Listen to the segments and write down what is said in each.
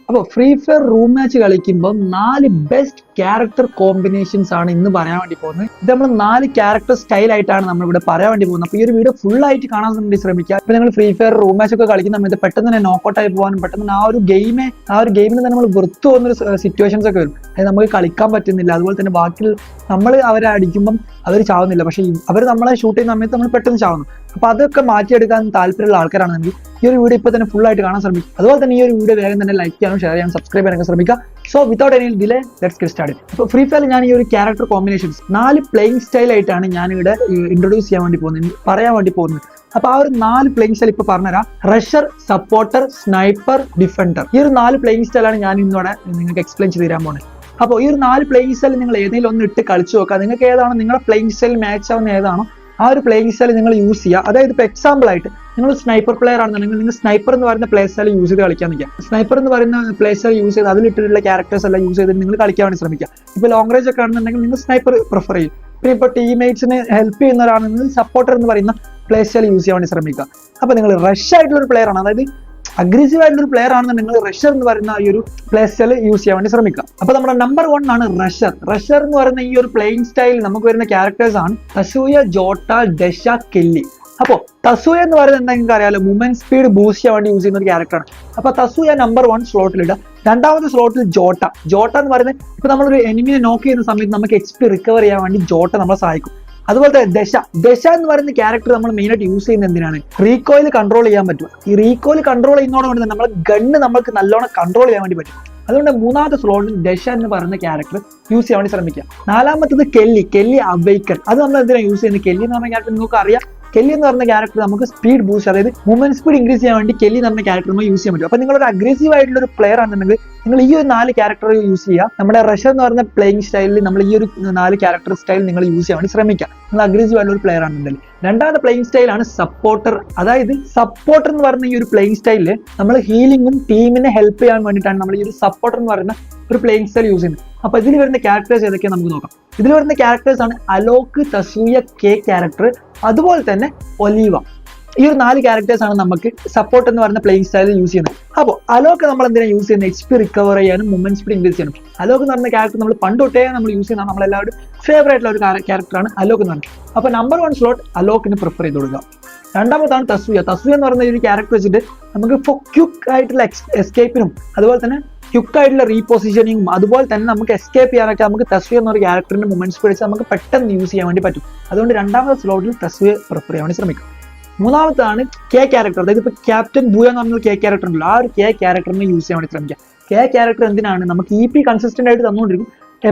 അപ്പോൾ free fire room match കളിക്കുമ്പോൾ 4 best character combinations ആണ് ഇന്ന് പറയാൻ വേണ്ടി പോകുന്നത്. ഇത് നമ്മൾ 4 ക്യാരക്ടർ സ്റ്റൈൽ ആയിട്ടാണ് നമ്മൾ ഇവിടെ പറയാൻ വേണ്ടി പോകുന്നത്. അപ്പോൾ ഈ ഒരു വീഡിയോ ഫുൾ ആയിട്ട് കാണാൻ വേണ്ടി ശ്രമിക്കുക. ഇപ്പോൾ നിങ്ങൾ ഫ്രീ ഫയർ റൂം മാച്ച് ഒക്കെ കളിക്കുന്ന സമയത്ത് പെട്ടെന്ന് തന്നെ നോക്കൗട്ട് ആയി പോകാനും പെട്ടെന്ന് ആ ഒരു ഗെയിമിൽ തന്നെ നമ്മൾ വെറുത്തു പോകുന്ന സിറ്റുവേഷൻസ് ഒക്കെ വരും. അതായത് നമുക്ക് കളിക്കാൻ പറ്റുന്നില്ല. അതുപോലെ തന്നെ ബാക്കി നമ്മൾ അവരെ അടിക്കുമ്പം അവർ ചാവുന്നില്ല, പക്ഷേ അവർ നമ്മളെ ഷൂട്ട് ചെയ്യുന്ന സമയത്ത് നമ്മൾ പെട്ടെന്ന് ചാവുന്നു. അപ്പോൾ അതൊക്കെ മാറ്റിയെടുക്കാൻ താല്പര്യമുള്ള ആൾക്കാരാണെങ്കിൽ ഈ ഒരു വീഡിയോ ഇപ്പോൾ തന്നെ ഫുൾ ആയിട്ട് കാണാൻ ശ്രമിക്കും. അതുപോലെ തന്നെ ഈ ഒരു വീഡിയോ വേഗം തന്നെ ലൈക്ക് ചെയ്യാനും ഷെയർ ചെയ്യാനും സബ്സ്ക്രൈബ് ചെയ്യാനൊക്കെ ശ്രമിക്കുക. So without any delay let's get started. അപ്പോൾ ഫ്രീ ഫയറിൽ ഞാൻ ഈ ഒരു ക്യാരക്ടർ കോമ്പിനേഷൻസ് 4 പ്ലേയിങ് സ്റ്റൈൽ ആയിട്ടാണ് ഞാനിവിടെ ഇൻട്രൊഡ്യൂസ് ചെയ്യാൻ വേണ്ടി പോകുന്നത്, പറയാൻ വേണ്ടി പോകുന്നത്. അപ്പൊ ആ ഒരു 4 പ്ലേയിങ് സ്റ്റൈൽ ഇപ്പൊ പറഞ്ഞുതരാം. റഷർ, സപ്പോർട്ടർ, സ്നൈപ്പർ, ഡിഫൻഡർ. ഈ ഒരു 4 പ്ലേയിങ് സ്റ്റൈലാണ് ഞാൻ ഇന്നോടെ നിങ്ങൾക്ക് എക്സ്പ്ലെയിൻ ചെയ്ത് തരാൻ പോകുന്നത്. അപ്പോൾ ഈ ഒരു 4 പ്ലേയിങ് സ്റ്റൈൽ നിങ്ങൾ ഏതെങ്കിലും ഒന്ന് ഇട്ട് കളിച്ചു നോക്കുക. നിങ്ങൾക്ക് ഏതാണോ നിങ്ങളുടെ പ്ലേയിങ് സ്റ്റൈൽ മാച്ച് ആവുന്ന ഏതാണോ ആ ഒരു പ്ലേയിങ് സ്റ്റൈൽ നിങ്ങൾ യൂസ് ചെയ്യുക. അതായത് ഇപ്പോൾ എക്സാമ്പിൾ ആയിട്ട് നിങ്ങൾ സ്നൈപ്പർ പ്ലെയർ ആണെന്നുണ്ടെങ്കിൽ നിങ്ങൾ സ്നൈപ്പർ എന്ന് പറയുന്ന പ്ലേ സ്റ്റൈൽ യൂസ് ചെയ്ത് കളിക്കാൻ നിൽക്കുക. സ്നൈപ്പർ എന്ന് പറയുന്ന പ്ലേ സ്റ്റൈൽ യൂസ് ചെയ്ത് അതിലിട്ടിട്ടുള്ള ക്യാരക്ടേഴ്സ് എല്ലാം യൂസ് ചെയ്ത് നിങ്ങൾ കളിക്കാൻ വേണ്ടി ശ്രമിക്കുക. ഇപ്പോൾ ലോങ് റേഞ്ച് ഒക്കെ ആണെന്നുണ്ടെങ്കിൽ നിങ്ങൾ സ്നൈപ്പർ പ്രിഫർ ചെയ്യും. പിന്നെ ഇപ്പോൾ ടീംമേറ്റ്സിന് ഹെൽപ്പ് ചെയ്യുന്നവരാണെങ്കിൽ സപ്പോർട്ടർ എന്ന് പറയുന്ന പ്ലേ സ്റ്റൈൽ യൂസ് ചെയ്യാൻ വേണ്ടി ശ്രമിക്കുക. അപ്പോൾ നിങ്ങൾ റഷ് ആയിട്ടുള്ള ഒരു പ്ലെയർ ആണ്, അതായത് അഗ്രസീവ് ആയിട്ടുള്ള ഒരു പ്ലെയർ ആണെന്ന് നിങ്ങൾ റഷർ എന്ന് പറയുന്ന ഈ ഒരു പ്ലേ സ്റ്റൈൽ യൂസ് ചെയ്യാൻ വേണ്ടി ശ്രമിക്കുക. അപ്പൊ നമ്മുടെ നമ്പർ 1 ആണ് റഷർ. റഷർ എന്ന് പറയുന്ന ഈ ഒരു പ്ലേയിങ് സ്റ്റൈൽ നമുക്ക് വരുന്ന ക്യാരക്ടേഴ്സ് ആണ് തസൂയ, ജോട്ട, ഡെഷ, കെല്ലി. അപ്പോൾ തസൂയ എന്ന് പറയുന്നത് എന്താ നിങ്ങൾക്ക് അറിയാലോ, മൂവ്മെന്റ് സ്പീഡ് ബൂസ്റ്റ് ചെയ്യാൻ വേണ്ടി യൂസ് ചെയ്യുന്ന ഒരു ക്യാരക്ടറാണ്. അപ്പൊ തസൂയ നമ്പർ 1 സ്ലോട്ടിലിടുക. രണ്ടാമത്തെ സ്ലോട്ടിൽ ജോട്ട. ജോട്ട എന്ന് പറയുന്നത് ഇപ്പൊ നമ്മളൊരു എനിമിനെ നോക്ക് ചെയ്യുന്ന സമയത്ത് നമുക്ക് HP റിക്കവർ ചെയ്യാൻ വേണ്ടി ജോട്ട നമ്മളെ സഹായിക്കും. അതുപോലെ തന്നെ ദശ എന്ന് പറയുന്ന ക്യാരക്ടർ നമ്മൾ മെയിനായിട്ട് യൂസ് ചെയ്യുന്നത് എന്തിനാണ്, റീകോയിൽ കൺട്രോൾ ചെയ്യാൻ പറ്റും. ഈ റീകോയിൽ കൺട്രോൾ ചെയ്യുന്നതോടുകൊണ്ട് തന്നെ നമ്മളെ ഗണ്ണ് നമുക്ക് നല്ലോണം കൺട്രോൾ ചെയ്യാൻ വേണ്ടി പറ്റും. അതുകൊണ്ട് 3ാമത്തെ സ്ലോട്ടിൽ ദശ എന്ന് പറയുന്ന ക്യാരക്ടർ യൂസ് ചെയ്യാൻ വേണ്ടി ശ്രമിക്കുക. 4ാമത്തത് കെല്ലി അവൈക്കൺ. അത് നമ്മൾ എന്തിനാണ് യൂസ് ചെയ്യുന്നത്, കെല്ലി എന്ന് പറഞ്ഞ ക്യാരക്ടർ നിങ്ങൾക്ക് അറിയാം. കെല്ലി എന്ന് പറഞ്ഞ ക്യാരക്ടർ നമുക്ക് സ്പീഡ് ബൂസ്റ്റ്, അതായത് മൂവ്മെന്റ് സ്പീഡ് ഇൻക്രീസ് ചെയ്യാൻ വേണ്ടി കെല്ലി എന്ന് പറഞ്ഞ ക്യാരക്ടർ നമുക്ക് യൂസ് ചെയ്യാൻ പറ്റും. അപ്പോൾ നിങ്ങളൊരു അഗ്രസീവ് ആയിട്ടുള്ള ഒരു പ്ലെയർ ആണെന്നുണ്ടെങ്കിൽ നിങ്ങൾ ഈ ഒരു 4 ക്യാരക്ടർ യൂസ് ചെയ്യുക. നമ്മുടെ റഷർ എന്ന് പറയുന്ന പ്ലേയിങ് സ്റ്റൈലിൽ നമ്മൾ ഈ ഒരു 4 ക്യാരക്ടർ സ്റ്റൈൽ നിങ്ങൾ യൂസ് ചെയ്യാൻ വേണ്ടി ശ്രമിക്കുക. നിങ്ങൾ അഗ്രസീവ് ആയിട്ടുള്ള ഒരു പ്ലെയർ ആണെന്നുണ്ടെങ്കിൽ. രണ്ടാമത്തെ പ്ലേയിങ് സ്റ്റൈലാണ് സപ്പോർട്ടർ. അതായത് സപ്പോർട്ടർ എന്ന് പറയുന്ന ഈ ഒരു പ്ലേയിങ് സ്റ്റൈലിൽ നമ്മൾ ഹീലിംഗും ടീമിനെ ഹെൽപ്പ് ചെയ്യാൻ വേണ്ടിയിട്ടാണ് നമ്മൾ ഈ ഒരു സപ്പോർട്ടർ എന്ന് പറയുന്ന ഒരു പ്ലേയിങ് സ്റ്റൈൽ യൂസ് ചെയ്യുന്നത്. അപ്പൊ ഇതിൽ വരുന്ന ക്യാരക്ടേഴ്സ് ഏതൊക്കെയാണ് നമുക്ക് നോക്കാം. ഇതിൽ വരുന്ന ക്യാരക്ടേഴ്സ് ആണ് അലോക്ക്, തസൂയ, കെ ക്യാരക്ടർ, അതുപോലെ തന്നെ ഒലീവ. ഈ ഒരു 4 ക്യാരക്ടേഴ്സ് ആണ് നമുക്ക് സപ്പോർട്ട് എന്ന് പറയുന്ന പ്ലേയിങ് സ്റ്റൈലിൽ യൂസ് ചെയ്യുന്നത്. അപ്പോൾ അലോക്ക് നമ്മൾ എന്തിനാണ് യൂസ് ചെയ്യുന്നത്, HP റിക്കവർ ചെയ്യാനും മൂവ്മെന്റ് സ്പീഡ് ഇൻക്രീസ് ചെയ്യാനും. അലോക്ക് എന്ന് പറയുന്ന ക്യാരക്ടർ നമ്മൾ പണ്ട് തൊട്ടേ നമ്മൾ യൂസ് ചെയ്യുന്ന നമ്മളെല്ലാവരും ഫേവറേറ്റ് ആയിട്ടുള്ള ഒരു ക്യാരക്ടറാണ് അലോക്ക് എന്ന് പറയുന്നത്. അപ്പോൾ നമ്പർ 1 സ്ലോട്ട് അലോക്കിന് പ്രിഫർ ചെയ്ത് കൊടുക്കുക. രണ്ടാമതാണ് തസൂയ. തസൂയ എന്ന് പറയുന്ന ഒരു ക്യാരക്ടർ വെച്ചിട്ട് നമുക്ക് ക്വിക്ക് ആയിട്ടുള്ള എസ്കേപ്പിനും അതുപോലെ തന്നെ ക്വിക്ക് ആയിട്ടുള്ള റീപൊസിഷനിങ്ങും അതുപോലെ തന്നെ നമുക്ക് എസ്കേപ്പ് ചെയ്യാനൊക്കെ നമുക്ക് തസൂയ എന്നൊരു ക്യാരക്ടറിന്റെ മൂവ്മെന്റ് സ്പീഡ് വെച്ച് നമുക്ക് പെട്ടെന്ന് യൂസ് ചെയ്യാൻ വേണ്ടി പറ്റും. അതുകൊണ്ട് രണ്ടാമത്തെ സ്ലോട്ടിൽ തസൂയ പ്രിഫർ ചെയ്യാൻ വേണ്ടി ശ്രമിക്കും. 3ാമത്താണ് കെ ക്യാരക്ടർ. അതായത് ഇപ്പോൾ ക്യാപ്റ്റൻ ബൂയ എന്ന് പറഞ്ഞ കെ ക്യാരക്ടർ ഉണ്ടല്ലോ, ആ ഒരു കെ ക്യാരക്ടറിനെ യൂസ് ചെയ്യാൻ വേണ്ടി ശ്രമിക്കുക. കെ ക്യാരക്ടർ എന്തിനാണ്, നമുക്ക് EP കൺസിസ്റ്റന്റ് ആയിട്ട് തന്നുകൊണ്ടിരിക്കും.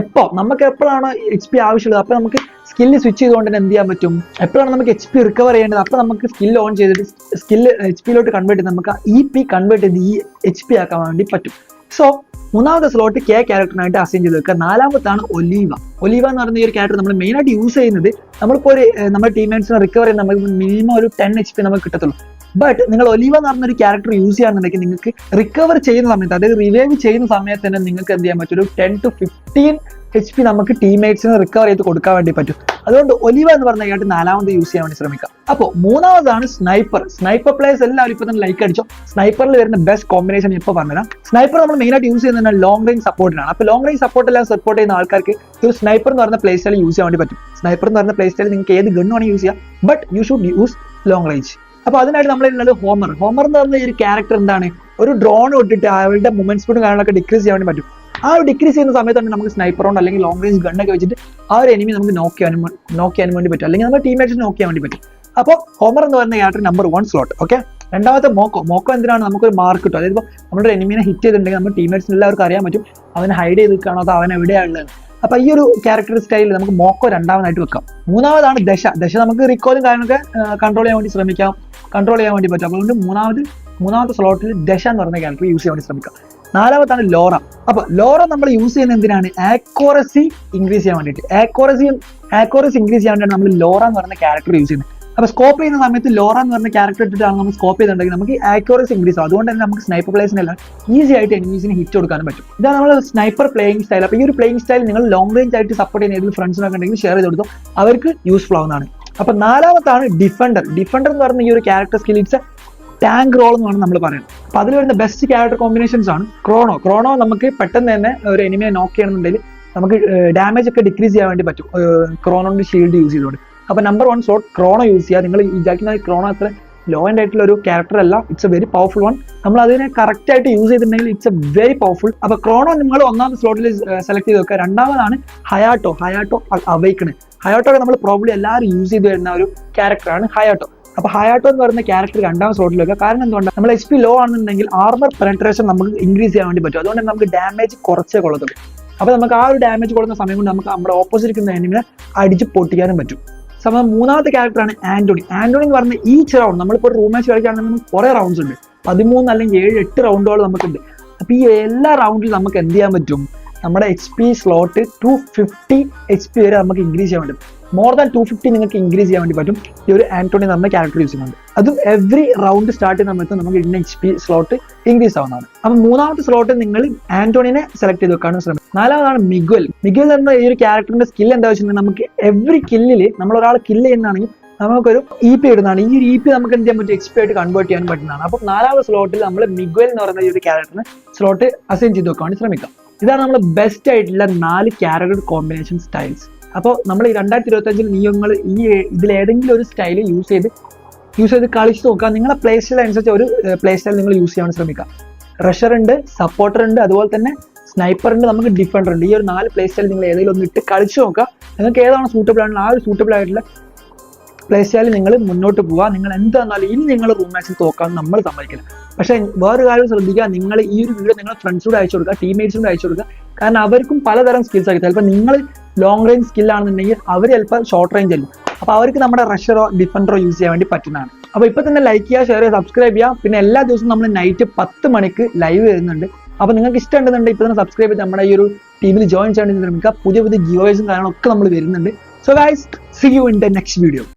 നമുക്ക് എപ്പോഴാണ് HP ആവശ്യമുള്ളത് അപ്പോൾ നമുക്ക് സ്കില്ല് സ്വിച്ച് ചെയ്തുകൊണ്ട് തന്നെ എന്ത് ചെയ്യാൻ പറ്റും, എപ്പോഴാണ് നമുക്ക് HP റിക്കവർ ചെയ്യേണ്ടത് അപ്പോൾ നമുക്ക് സ്കില്ല് ഓൺ ചെയ്തിട്ട് സ്കില്ല് HP-ലോട്ട് കൺവേർട്ട് ചെയ്ത് നമുക്ക് EP കൺവേർട്ട് ചെയ്ത് ഈ HP ആക്കാൻ വേണ്ടി പറ്റും. സോ 3ാമത്തെ സ്ലോട്ട് കെ ക്യാരക്ടറിനായിട്ട് അസൈൻ ചെയ്ത് വെക്കുക. 4ാമത്താണ് ഒലീവ. ഒലീവ എന്ന് പറയുന്ന ഈ ഒരു ക്യാരക്ടർ നമ്മൾ മെയിനായിട്ട് യൂസ് ചെയ്യുന്നത് നമ്മളിപ്പോൾ ഒരു നമ്മുടെ ടീംമേറ്റ്സിനെ റിക്കവർ ചെയ്യുന്ന നമുക്ക് മിനിമം ഒരു 10 HP നമുക്ക് കിട്ടത്തുള്ളൂ. ബട്ട് നിങ്ങൾ ഒലീവ എന്ന് പറഞ്ഞൊരു ക്യാരക്ടർ യൂസ് ചെയ്യുകയാണെന്നുണ്ടെങ്കിൽ നിങ്ങൾക്ക് റിക്കവർ ചെയ്യുന്ന സമയത്ത്, അതായത് റിവൈവ് ചെയ്യുന്ന സമയത്ത് തന്നെ നിങ്ങൾക്ക് എന്ത് ചെയ്യാൻ പറ്റും, ഒരു 10 to 15 HP നമുക്ക് ടീംമേറ്റ്സിന് റിക്കവർ ചെയ്ത് കൊടുക്കാൻ വേണ്ടി പറ്റും. അതുകൊണ്ട് ഒലീവ എന്ന് പറഞ്ഞ ക്യാരക്ടർ 4ാമത് യൂസ് ചെയ്യാൻ വേണ്ടി ശ്രമിക്കുക. അപ്പോൾ 3ാമതാണ് സ്നൈപ്പർ. സ്നൈപ്പർ പ്ലേയേഴ്സ് എല്ലാവരും ഇപ്പോൾ തന്നെ ലൈക്ക് അടിച്ചോ. സ്നൈപ്പറിൽ വരുന്ന ബെസ്റ്റ് കോമ്പിനേഷൻ ഇപ്പോൾ പറഞ്ഞുതരാം. സ്നൈപ്പർ നമ്മൾ മെയിനായിട്ട് യൂസ് ചെയ്യുന്നത് ലോങ് റേഞ്ച് സപ്പോർട്ടിനാണ്. അപ്പോൾ ലോങ് റേഞ്ച് സപ്പോർട്ട് ചെയ്യുന്ന ആൾക്കാർക്ക് ഒരു സ്നൈപ്പർ എന്ന് പറയുന്ന പ്ലേ സ്റ്റൈൽ യൂസ് ചെയ്യാൻ വേണ്ടി പറ്റും. സ്നൈപ്പർ എന്ന് പറയുന്ന പ്ലേ സ്റ്റൈൽ നിങ്ങൾക്ക് ഏത് ഗണ്ണ് വേണമെങ്കിൽ യൂസ് ചെയ്യാം, but you should use long range. അപ്പോൾ അതിനായിട്ട് നമ്മളുള്ളത് ഹോമർ. ഹോമർ എന്ന് പറഞ്ഞ ഈ ഒരു ക്യാരക്ടർ എന്താണ്, ഒരു ഡ്രോൺ ഇട്ടിട്ട് അവരുടെ മൂവ്മെന്റ് സ്പീഡും കാര്യങ്ങളൊക്കെ ഡിക്രീസ് ചെയ്യാൻ വേണ്ടി പറ്റും. ആ ഒരു ഡിക്രീസ് ചെയ്യുന്ന സമയത്താണ് നമുക്ക് സ്നൈപ്പർ കൊണ്ട് അല്ലെങ്കിൽ ലോങ് റേഞ്ച് ഗണ്ണൊക്കെ വെച്ചിട്ട് ആ ഒരു എനിമി നമുക്ക് നോക്ക് ചെയ്യാനും വേണ്ടി പറ്റും, അല്ലെങ്കിൽ നമ്മുടെ ടീംമേറ്റ്സിന് നോക്ക് ചെയ്യാൻ വേണ്ടി പറ്റും. അപ്പോൾ ഹോമർ എന്ന് പറയുന്ന ക്യാരക്ടർ നമ്പർ 1 സ്ലോട്ട്. ഓക്കെ. രണ്ടാമത്തെ മോക്കോ എന്തിനാണ്, നമുക്കൊരു മാർക്ക് കിട്ടും. അതായത് ഇപ്പോൾ നമ്മുടെ എനിമിനെ ഹിറ്റ് ചെയ്തിട്ടുണ്ടെങ്കിൽ നമ്മുടെ ടീംമേറ്റ്സിന് എല്ലാവർക്കും അറിയാൻ പറ്റും അവനെ ഹൈഡ് ചെയ്ത് നിൽക്കുകയാണോ അതോ അവൻ എവിടെയാണുള്ളത്. അപ്പോൾ ഈ ഒരു ക്യാരക്ടർ സ്റ്റൈലിൽ നമുക്ക് മോക്കോ 2ാമതായിട്ട് വെക്കാം. 3ാമതാണ് ദശ. നമുക്ക് റിക്കോളും കാര്യങ്ങളൊക്കെ കൺട്രോൾ ചെയ്യാൻ വേണ്ടി പറ്റും. അതുകൊണ്ട് 3ാമത്തെ സ്ലോട്ടിൽ ദശ എന്ന് പറയുന്ന ക്യാരക്ടർ യൂസ് ചെയ്യാൻ വേണ്ടി ശ്രമിക്കാം. 4ാമത്താണ് ലോറ. അപ്പോൾ ലോറ നമ്മൾ യൂസ് ചെയ്യുന്നത് എന്തിനാണ്, ആക്യുറസി ഇൻക്രീസ് ചെയ്യാൻ വേണ്ടിയിട്ട്. ആക്യുറസി ഇൻക്രീസ് ചെയ്യാൻ വേണ്ടിയാണ് നമ്മൾ ലോറ എന്ന് പറയുന്ന ക്യാരക്ടർ യൂസ് ചെയ്യുന്നത്. അപ്പോൾ സ്കോപ്പ് ചെയ്യുന്ന സമയത്ത് ലോറ എന്ന് പറഞ്ഞ ക്യാരക്ടർ ഇട്ടിട്ടാണ് നമ്മൾ സ്കോപ്പ് ചെയ്തിട്ടുണ്ടെങ്കിൽ നമുക്ക് ആക്യുറസി ഇൻക്രീസ് ആവും. അതുകൊണ്ട് തന്നെ നമുക്ക് സ്നൈപ്പർ പ്ലേയേഴ്സിനെല്ലാം ഈസി ആയിട്ട് എനിമീസിന് ഹിറ്റ് കൊടുക്കാനും പറ്റും. ഇതാണ് നമ്മൾ സ്നൈപ്പർ പ്ലേയിങ് സ്റ്റൈൽ. അപ്പോൾ ഈ ഒരു പ്ലേയിങ് സ്റ്റൈൽ നിങ്ങൾ ലോങ് റേഞ്ച് ആയിട്ട് സപ്പോർട്ട് ചെയ്യുന്ന ഏതെങ്കിലും ഫ്രണ്ട്സിനൊക്കെ ഉണ്ടെങ്കിൽ ഷെയർ ചെയ്ത് കൊടുത്തോ, അവർക്ക് യൂസ്ഫുൾ ആവുന്നതാണ്. അപ്പോൾ 4ാമത്താണ് ഡിഫൻഡർ എന്ന് പറയുന്ന ഈ ഒരു character skill. It's tank role എന്ന് വേണം നമ്മൾ പറയാം. അപ്പൊ അതിൽ വരുന്ന ബെസ്റ്റ് ക്യാരക്ടർ കോമ്പിനേഷൻസ് ആണ് ക്രോണോ നമുക്ക് പെട്ടെന്ന് തന്നെ ഒരു എനിമിയെ നോക്ക് ചെയ്യണമെന്നുണ്ടെങ്കിൽ നമുക്ക് ഡാമേജ് ഒക്കെ ഡിക്രീസ് ചെയ്യാൻ വേണ്ടി പറ്റും ക്രോണോന്റെ ഷീൽഡ് യൂസ് ചെയ്തുകൊണ്ട്. അപ്പൊ നമ്പർ 1 സ്ലോട്ട് ക്രോണോ യൂസ് ചെയ്യുക. നിങ്ങൾ വിചാരിക്കുന്ന ക്രോണോ അത്ര ലോ എൻഡ് ആയിട്ടുള്ള ഒരു ക്യാരക്ടർ അല്ല, it's A very powerful one. നമ്മൾ അതിനെ കറക്റ്റ് ആയിട്ട് യൂസ് ചെയ്തിട്ടുണ്ടെങ്കിൽ ഇറ്റ്സ് എ വെരി പവർഫുൾ. അപ്പൊ ക്രോണോ നിങ്ങൾ ഒന്നാമത്തെ സ്ലോട്ടിൽ സെലക്ട് ചെയ്ത് വെക്കുക. രണ്ടാമതാണ് ഹയാട്ടോ അവൈക്കണ്. ഹയാട്ടോ ഒക്കെ നമ്മൾ പ്രോബ്ലി എല്ലാവരും യൂസ് ചെയ്ത് വരുന്ന ഒരു ക്യാരക്ടറാണ് ഹയാട്ടോ. അപ്പൊ ഹയാട്ടോ എന്ന് പറയുന്ന ക്യാരക്ടർ രണ്ടാമത്തെ സ്ലോട്ടിൽ വെക്കുക. കാരണം എന്തുകൊണ്ടാണ്, നമ്മൾ HP ലോ ആണെന്നുണ്ടെങ്കിൽ ആർമർ പെനട്രേഷൻ നമുക്ക് ഇൻക്രീസ് ചെയ്യാൻ വേണ്ടി പറ്റും. അതുകൊണ്ട് നമുക്ക് ഡാമേജ് കുറച്ചേ കൊള്ളത്തുള്ളൂ. അപ്പൊ നമുക്ക് ആ ഒരു ഡാമേജ് കൊടുക്കുന്ന സമയം കൊണ്ട് നമുക്ക് നമ്മുടെ ഓപ്പോസിറ്റ് ഇരിക്കുന്ന എനിമിനെ അടിച്ച് പൊട്ടിക്കാനും പറ്റും. സമയം മൂന്നാമത്തെ ക്യാരക്ടറാണ് ആന്റോണി എന്ന് പറഞ്ഞ ഈച്ച് റൗണ്ട് നമ്മളിപ്പോൾ റൂം മാച്ച് കളിക്കുകയാണെങ്കിൽ നമുക്ക് കുറെ റൗണ്ട്സ് ഉണ്ട്, 13 അല്ലെങ്കിൽ 7-8 റൗണ്ടുകൾ നമുക്കുണ്ട്. അപ്പൊ ഈ എല്ലാ റൗണ്ടിലും നമുക്ക് എന്ത് ചെയ്യാൻ പറ്റും, നമ്മുടെ HP സ്ലോട്ട് 250 HP വരെ നമുക്ക് ഇൻക്രീസ് ചെയ്യാൻ പറ്റും. മോർ ദാൻ 250 നിങ്ങൾക്ക് ഇൻക്രീസ് ചെയ്യാൻ വേണ്ടി പറ്റും ഈ ഒരു ആന്റോണി നമ്മുടെ ക്യാരക്ടർ യൂസ് ചെയ്യുന്നുണ്ട്. അതും എവറി റൗണ്ട് സ്റ്റാർട്ട് ചെയ്യുന്ന സമയത്ത് നമുക്ക് ഇന്ന HP സ്ലോട്ട് ഇൻക്രീസ് ആവുന്നതാണ്. അപ്പൊ മൂന്നാമത്തെ സ്ലോട്ട് നിങ്ങൾ ആന്റോണിനെ സെലക്ട് ചെയ്ത് വെക്കാനും ശ്രമിക്കും. നാലാമതാണ് മിഗ്വൽ എന്ന ഈ ഒരു ക്യാരക്ടറിന്റെ സ്കിൽ എന്താ വെച്ചിട്ടുണ്ടെങ്കിൽ നമുക്ക് എവറി കില്ലില് നമ്മൾ ഒരാൾ കില്ല് ചെയ്യുന്നതാണെങ്കിൽ നമുക്കൊരു EP ഇടുന്നതാണ്. ഈ ഒരു EP നമുക്ക് എന്ത് ചെയ്യാൻ പറ്റും, XP ആയിട്ട് കൺവേർട്ട് ചെയ്യാൻ പറ്റുന്നതാണ്. അപ്പൊ നാലാമത്തെ സ്ലോട്ടിൽ നമ്മൾ മിഗ്വൽ എന്ന് പറയുന്ന ഈ ഒരു ക്യാരക്ടറിന് സ്ലോട്ട് അസൈൻ ചെയ്ത് വെക്കാൻ വേണ്ടി ശ്രമിക്കാം. ഇതാണ് നമ്മൾ ബെസ്റ്റ് ആയിട്ടുള്ള 4 ക്യാരക്ടർ കോമ്പിനേഷൻ സ്റ്റൈൽസ്. അപ്പോൾ നമ്മൾ 2025 നിങ്ങൾ ഈ ഇതിലേതെങ്കിലും ഒരു സ്റ്റൈൽ യൂസ് ചെയ്ത് കളിച്ച് നോക്കുക. നിങ്ങളെ പ്ലേ സ്റ്റൈൽ അനുസരിച്ച് ഒരു പ്ലേ സ്റ്റൈൽ നിങ്ങൾ യൂസ് ചെയ്യാൻ ശ്രമിക്കുക. റഷർ ഉണ്ട്, സപ്പോർട്ടർ ഉണ്ട്, അതുപോലെ തന്നെ സ്നൈപ്പർ ഉണ്ട്, നമുക്ക് ഡിഫൻഡർ ഉണ്ട്. ഈ ഒരു 4 പ്ലേ സ്റ്റൈൽ നിങ്ങൾ ഏതെങ്കിലും ഒന്ന് ഇട്ട് കളിച്ച് നോക്കുക. നിങ്ങൾക്ക് ഏതാണ് സൂട്ടബിൾ ആണെങ്കിൽ ആ ഒരു സൂട്ടബിൾ ആയിട്ടുള്ള പ്ലേ സ്റ്റൈൽ നിങ്ങൾ മുന്നോട്ട് പോവുക. നിങ്ങൾ എന്ത് വന്നാലും ഇനി നിങ്ങൾ റൂം മാച്ചിൽ തോക്കാൻ നമ്മൾ സമ്മതിക്കില്ല. പക്ഷേ വേറൊരു കാര്യം ശ്രദ്ധിക്കുക, നിങ്ങൾ ഈ ഒരു വീഡിയോ നിങ്ങളുടെ ഫ്രണ്ട്സിനോട് അയച്ചു കൊടുക്കുക, ടീംമേറ്റ്സിനോട് അയച്ചു കൊടുക്കുക. കാരണം അവർക്കും പലതരം സ്കിൽസ് ആയിരിക്കും. ചിലപ്പോൾ നിങ്ങൾ ലോങ് റേഞ്ച് സ്കില്ലാണെന്നുണ്ടെങ്കിൽ അവർ ചിലപ്പോൾ ഷോർട്ട് റേഞ്ച് ആയിരിക്കും. അപ്പോൾ അവർക്ക് നമ്മുടെ റഷറോ ഡിഫൻഡറോ യൂസ് ചെയ്യാൻ വേണ്ടി പറ്റുന്നതാണ്. അപ്പോൾ ഇപ്പോൾ തന്നെ ലൈക്ക് ചെയ്യുക, ഷെയർ ചെയ്യുക, സബ്സ്ക്രൈബ് ചെയ്യുക. പിന്നെ എല്ലാ ദിവസവും നമ്മൾ നൈറ്റ് 10 മണിക്ക് ലൈവ് വരുന്നുണ്ട്. അപ്പോൾ നിങ്ങൾക്ക് ഇഷ്ടമുണ്ടെന്നുണ്ടെങ്കിൽ ഇപ്പോൾ തന്നെ സബ്സ്ക്രൈബ് ചെയ്ത് നമ്മുടെ ഈ ഒരു ടീമിൽ ജോയിൻ ചെയ്യാൻ ശ്രമിക്കുക. പുതിയ ഗിവ് അവേസും കാര്യങ്ങളൊക്കെ നമ്മൾ വരുന്നുണ്ട്. So guys, see you in the next video.